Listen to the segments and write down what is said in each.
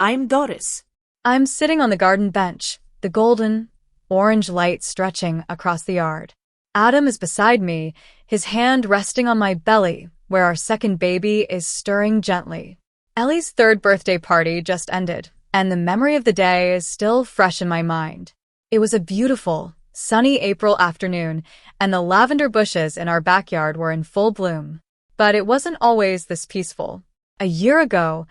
I'm Doris. I'm sitting on the garden bench, the golden, orange light stretching across the yard. Adam is beside me, his hand resting on my belly, where our second baby is stirring gently. Ellie's third birthday party just ended, and the memory of the day is still fresh in my mind. It was a beautiful, sunny April afternoon, and the lavender bushes in our backyard were in full bloom. But it wasn't always this peaceful. A year ago,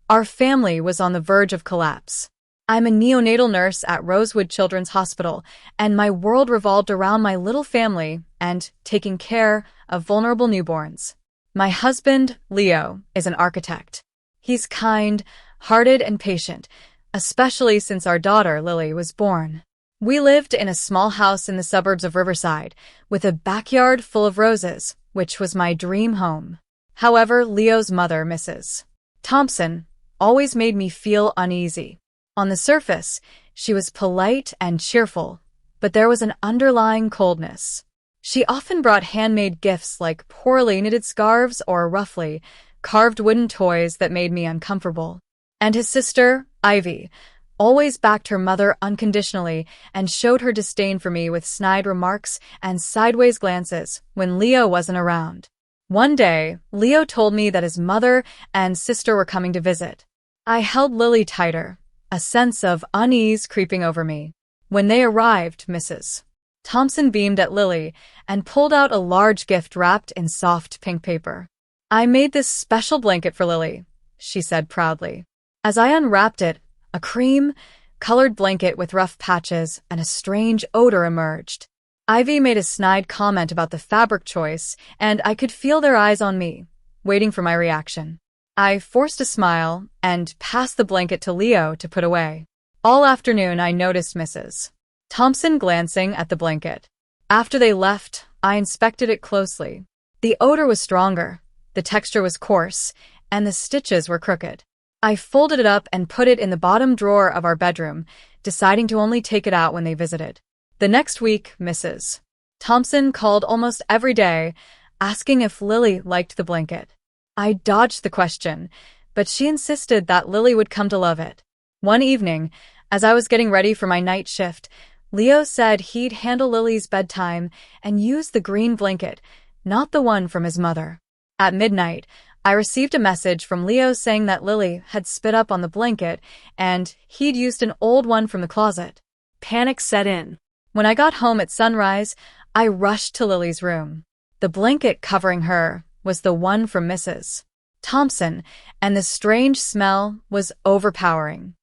our family was on the verge of collapse. I'm a neonatal nurse at Rosewood Children's Hospital, and my world revolved around my little family and taking care of vulnerable newborns. My husband, Leo, is an architect. He's kind, hearted, and patient, especially since our daughter, Lily, was born. We lived in a small house in the suburbs of Riverside, with a backyard full of roses, which was my dream home. However, Leo's mother, Mrs. Thompson, always made me feel uneasy. On the surface, she was polite and cheerful, but there was an underlying coldness. She often brought handmade gifts like poorly knitted scarves or roughly carved wooden toys that made me uncomfortable. And his sister, Ivy, always backed her mother unconditionally and showed her disdain for me with snide remarks and sideways glances when Leo wasn't around. One day, Leo told me that his mother and sister were coming to visit. I held Lily tighter, a sense of unease creeping over me. When they arrived, Mrs. Thompson beamed at Lily and pulled out a large gift wrapped in soft pink paper. "I made this special blanket for Lily," she said proudly. As I unwrapped it, a cream-colored blanket with rough patches and a strange odor emerged. Ivy made a snide comment about the fabric choice, and I could feel their eyes on me, waiting for my reaction. I forced a smile and passed the blanket to Leo to put away. All afternoon, I noticed Mrs. Thompson glancing at the blanket. After they left, I inspected it closely. The odor was stronger, the texture was coarse, and the stitches were crooked. I folded it up and put it in the bottom drawer of our bedroom, deciding to only take it out when they visited. The next week, Mrs. Thompson called almost every day, asking if Lily liked the blanket. I dodged the question, but she insisted that Lily would come to love it. One evening, as I was getting ready for my night shift, Leo said he'd handle Lily's bedtime and use the green blanket, not the one from his mother. At midnight, I received a message from Leo saying that Lily had spit up on the blanket and he'd used an old one from the closet. Panic set in. When I got home at sunrise, I rushed to Lily's room. The blanket covering her was the one from Mrs. Thompson, and the strange smell was overpowering.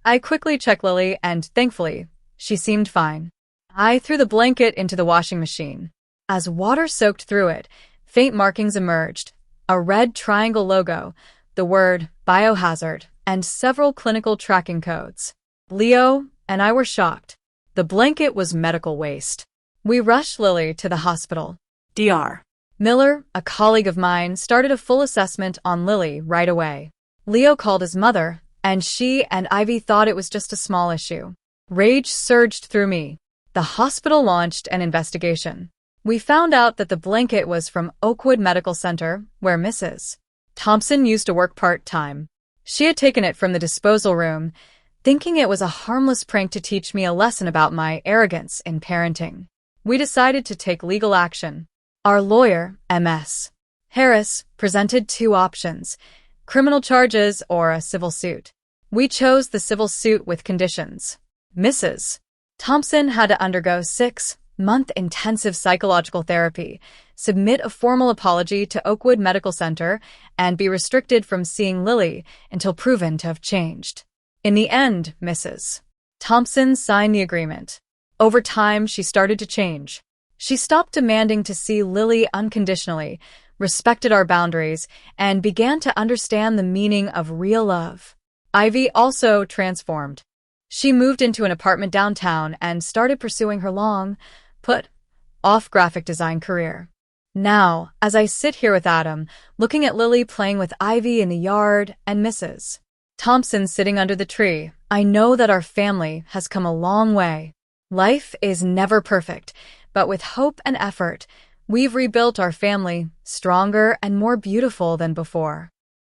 I quickly checked Lily, and thankfully, she seemed fine. I threw the blanket into the washing machine. As water soaked through it, faint markings emerged, a red triangle logo, the word biohazard, and several clinical tracking codes. Leo and I were shocked. The blanket was medical waste. We rushed Lily to the hospital. Dr. Miller, a colleague of mine, started a full assessment on Lily right away. Leo called his mother, and she and Ivy thought it was just a small issue. Rage surged through me. The hospital launched an investigation. We found out that the blanket was from Oakwood Medical Center, where Mrs. Thompson used to work part-time. She had taken it from the disposal room, thinking it was a harmless prank to teach me a lesson about my arrogance in parenting. We decided to take legal action. Our lawyer, M.S. Harris, presented two options: criminal charges or a civil suit. We chose the civil suit with conditions. Mrs. Thompson had to undergo 6-month intensive psychological therapy, submit a formal apology to Oakwood Medical Center, and be restricted from seeing Lily until proven to have changed. In the end, Mrs. Thompson signed the agreement. Over time, she started to change. She stopped demanding to see Lily unconditionally, respected our boundaries, and began to understand the meaning of real love. Ivy also transformed. She moved into an apartment downtown and started pursuing her long-put-off graphic design career. Now, as I sit here with Adam, looking at Lily playing with Ivy in the yard and Mrs. Thompson sitting under the tree, I know that our family has come a long way. Life is never perfect, but with hope and effort, we've rebuilt our family stronger and more beautiful than before.